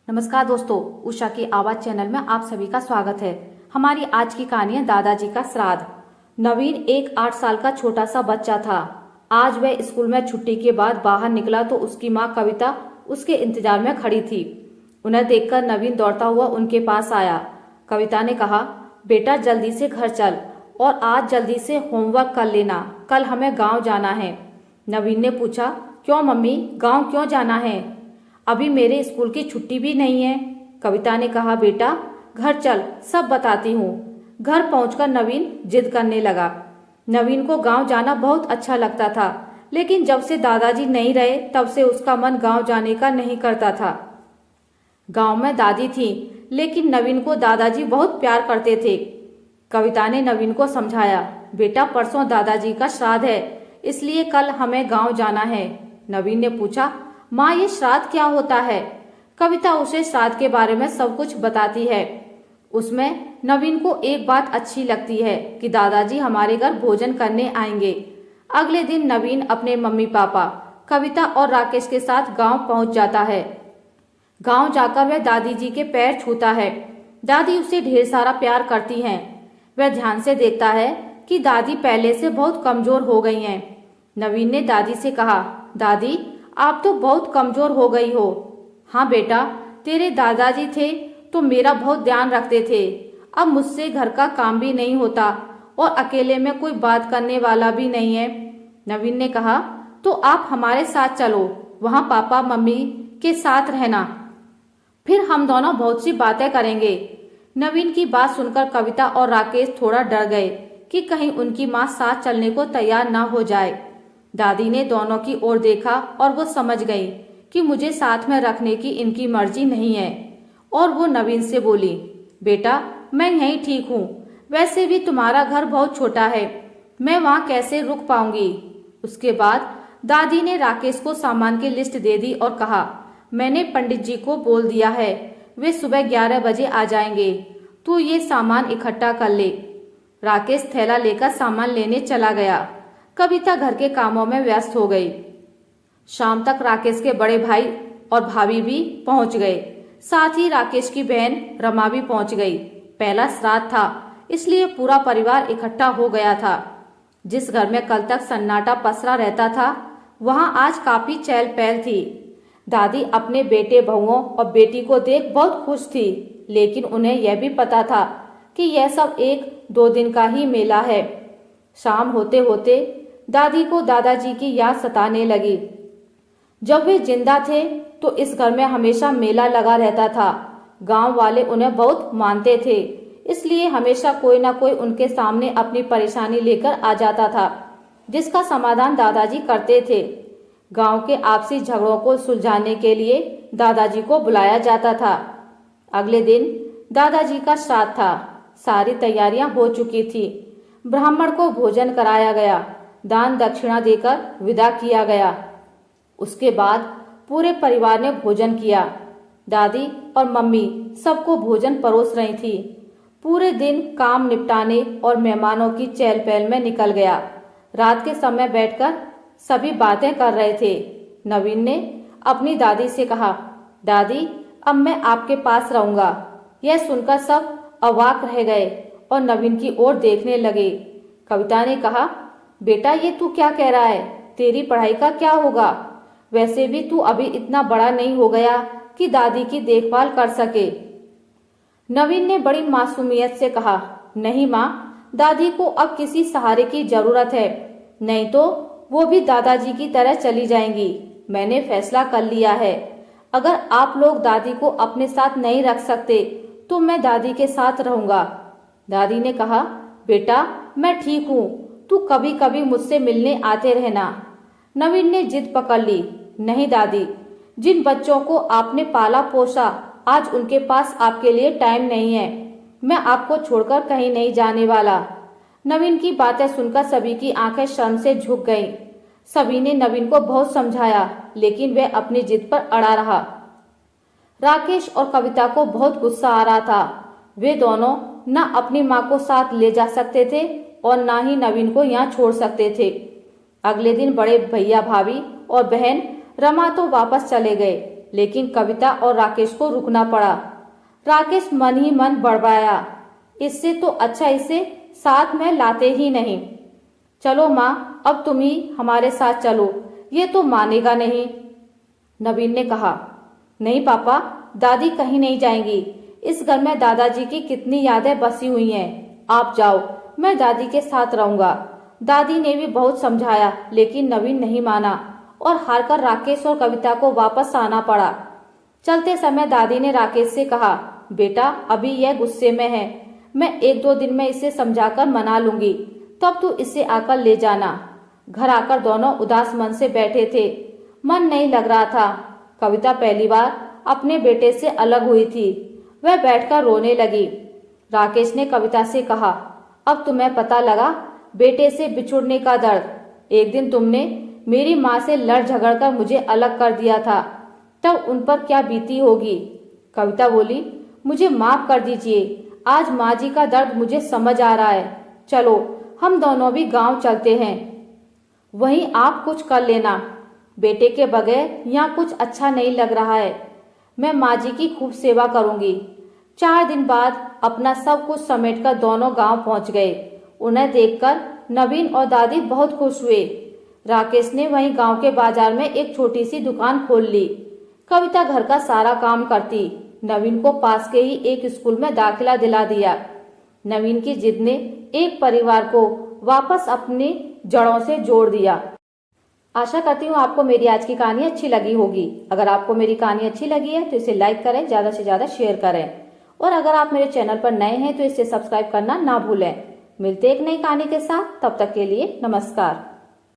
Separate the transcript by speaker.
Speaker 1: नमस्कार दोस्तों, उषा की आवाज चैनल में आप सभी का स्वागत है। हमारी आज की कहानी है दादाजी का श्राद्ध। नवीन एक 8 साल का छोटा सा बच्चा था। आज वह स्कूल में छुट्टी के बाद बाहर निकला तो उसकी माँ कविता उसके इंतजार में खड़ी थी। उन्हें देखकर नवीन दौड़ता हुआ उनके पास आया। कविता ने कहा, बेटा जल्दी से घर चल और आज जल्दी से होमवर्क कर लेना, कल हमें गाँव जाना है। नवीन ने पूछा, क्यों मम्मी, गाँव क्यों जाना है? अभी मेरे स्कूल की छुट्टी भी नहीं है। कविता ने कहा, बेटा घर चल, सब बताती हूँ। घर पहुंचकर नवीन जिद करने लगा। नवीन को गांव जाना बहुत अच्छा लगता था, लेकिन जब से दादाजी नहीं रहे तब से उसका मन गांव जाने का नहीं करता था। गांव में दादी थी, लेकिन नवीन को दादाजी बहुत प्यार करते थे। कविता ने नवीन को समझाया, बेटा परसों दादाजी का श्राद्ध है, इसलिए कल हमें गांव जाना है। नवीन ने पूछा, माँ ये श्राद्ध क्या होता है? कविता उसे श्राद्ध के बारे में सब कुछ बताती है। उसमें नवीन को एक बात अच्छी लगती है कि दादाजी हमारे घर भोजन करने आएंगे। अगले दिन नवीन अपने मम्मी पापा, कविता और राकेश के साथ गांव पहुंच जाता है। गांव जाकर वह दादी जी के पैर छूता है। दादी उसे ढेर सारा प्यार करती हैं। वह ध्यान से देखता है कि दादी पहले से बहुत कमजोर हो गई हैं। नवीन ने दादी से कहा, दादी आप तो बहुत कमजोर हो गई हो। हाँ बेटा, तेरे दादाजी थे तो मेरा बहुत ध्यान रखते थे। अब मुझसे घर का काम भी नहीं होता और अकेले में कोई बात करने वाला भी नहीं है। नवीन ने कहा, तो आप हमारे साथ चलो, वहाँ पापा मम्मी के साथ रहना, फिर हम दोनों बहुत सी बातें करेंगे। नवीन की बात सुनकर कविता और राकेश थोड़ा डर गए कि कहीं उनकी माँ साथ चलने को तैयार ना हो जाए। दादी ने दोनों की ओर देखा और वो समझ गई कि मुझे साथ में रखने की इनकी मर्जी नहीं है, और वो नवीन से बोली, बेटा मैं यहीं ठीक हूँ, वैसे भी तुम्हारा घर बहुत छोटा है, मैं वहाँ कैसे रुक पाऊंगी। उसके बाद दादी ने राकेश को सामान की लिस्ट दे दी और कहा, मैंने पंडित जी को बोल दिया है, वे सुबह 11 बजे आ जाएंगे, तू ये सामान इकट्ठा कर ले। राकेश थैला लेकर सामान लेने चला गया। कविता घर के कामों में व्यस्त हो गई। शाम तक राकेश के बड़े भाई और भाभी भी पहुंच गए। साथ ही राकेश की बहन रमा भी पहुंच गई। पहला श्राद्ध था, इसलिए पूरा परिवार इकट्ठा हो गया था। जिस घर में कल तक सन्नाटा पसरा रहता था, वहां आज काफी चहल पहल थी। दादी अपने बेटे बहुओं और बेटी को देख बहुत खुश थी, लेकिन उन्हें यह भी पता था कि यह सब 1-2 दिन का ही मेला है। शाम होते होते दादी को दादाजी की याद सताने लगी। जब वे जिंदा थे तो इस घर में हमेशा मेला लगा रहता था। गांव वाले उन्हें बहुत मानते थे, इसलिए हमेशा कोई ना कोई उनके सामने अपनी परेशानी लेकर आ जाता था, जिसका समाधान दादाजी करते थे। गांव के आपसी झगड़ों को सुलझाने के लिए दादाजी को बुलाया जाता था। अगले दिन दादाजी का श्राद्ध था। सारी तैयारियां हो चुकी थी। ब्राह्मण को भोजन कराया गया, दान दक्षिणा देकर विदा किया गया। उसके बाद पूरे परिवार ने भोजन किया। दादी और मम्मी सबको भोजन परोस रही थी। पूरे दिन काम निपटाने और मेहमानों की चहल पहल में निकल गया। रात के समय बैठकर सभी बातें कर रहे थे। नवीन ने अपनी दादी से कहा, दादी अब मैं आपके पास रहूंगा। यह सुनकर सब अवाक रह गए और नवीन की ओर देखने लगे। कविता ने कहा, बेटा ये तू क्या कह रहा है? तेरी पढ़ाई का क्या होगा? वैसे भी तू अभी इतना बड़ा नहीं हो गया कि दादी की देखभाल कर सके। नवीन ने बड़ी मासूमियत से कहा, नहीं माँ, दादी को अब किसी सहारे की जरूरत है, नहीं तो वो भी दादाजी की तरह चली जाएंगी। मैंने फैसला कर लिया है, अगर आप लोग दादी को अपने साथ नहीं रख सकते तो मैं दादी के साथ रहूंगा। दादी ने कहा, बेटा मैं ठीक हूँ, तू कभी कभी मुझसे मिलने आते रहना। नवीन ने जिद पकड़ ली, नहीं दादी, जिन बच्चों को आपने पाला पोसा आज उनके पास आपके लिए टाइम नहीं है। मैं आपको छोड़कर कहीं नहीं जाने वाला। नवीन की बातें सुनकर सभी की आंखें शर्म से झुक गईं। सभी ने नवीन को बहुत समझाया, लेकिन वह अपनी जिद पर अड़ा रहा। राकेश और कविता को बहुत गुस्सा आ रहा था। वे दोनों न अपनी माँ को साथ ले जा सकते थे और ना ही नवीन को यहाँ छोड़ सकते थे। अगले दिन बड़े भैया भाभी और बहन रमा तो वापस चले गए। लेकिन कविता और राकेश को रुकना पड़ा। राकेश मन ही मन बड़बड़ाया, इससे तो अच्छा इसे साथ में लाते ही नहीं। चलो माँ, अब तुम ही हमारे साथ चलो, ये तो मानेगा नहीं। नवीन ने कहा, नहीं पापा, दादी कहीं नहीं जाएंगी। इस घर में दादाजी की कितनी यादें बसी हुई हैं। आप जाओ, मैं दादी के साथ रहूंगा। दादी ने भी बहुत समझाया, लेकिन नवीन नहीं माना और हारकर राकेश और कविता को वापस आना पड़ा। चलते समय दादी ने राकेश से कहा, बेटा अभी यह गुस्से में है, मैं 1-2 दिन में इसे समझाकर मना लूंगी, तब तू इसे आकर ले जाना। घर आकर दोनों उदास मन से बैठे थे, मन नहीं लग रहा था। कविता पहली बार अपने बेटे से अलग हुई थी, वह बैठकर रोने लगी। राकेश ने कविता से कहा, अब तुम्हें पता लगा बेटे से बिछुड़ने का दर्द। एक दिन तुमने मेरी माँ से लड़ झगड़ कर मुझे अलग कर दिया था, तब उन पर क्या बीती होगी। कविता बोली, मुझे माफ कर दीजिए, आज माँ जी का दर्द मुझे समझ आ रहा है। चलो हम दोनों भी गांव चलते हैं, वहीं आप कुछ कर लेना। बेटे के बगैर यहाँ कुछ अच्छा नहीं लग रहा है। मैं माँ जी की खूब सेवा करूंगी। 4 दिन बाद अपना सब कुछ समेटकर दोनों गांव पहुंच गए। उन्हें देखकर नवीन और दादी बहुत खुश हुए। राकेश ने वहीं गांव के बाजार में एक छोटी सी दुकान खोल ली। कविता घर का सारा काम करती। नवीन को पास के ही एक स्कूल में दाखिला दिला दिया। नवीन की जिद ने एक परिवार को वापस अपनी जड़ों से जोड़ दिया। आशा करती हूँ आपको मेरी आज की कहानी अच्छी लगी होगी। अगर आपको मेरी कहानी अच्छी लगी है तो इसे लाइक करें, ज्यादा से ज्यादा शेयर करें, और अगर आप मेरे चैनल पर नए हैं तो इसे सब्सक्राइब करना ना भूलें। मिलते एक नई कहानी के साथ, तब तक के लिए नमस्कार।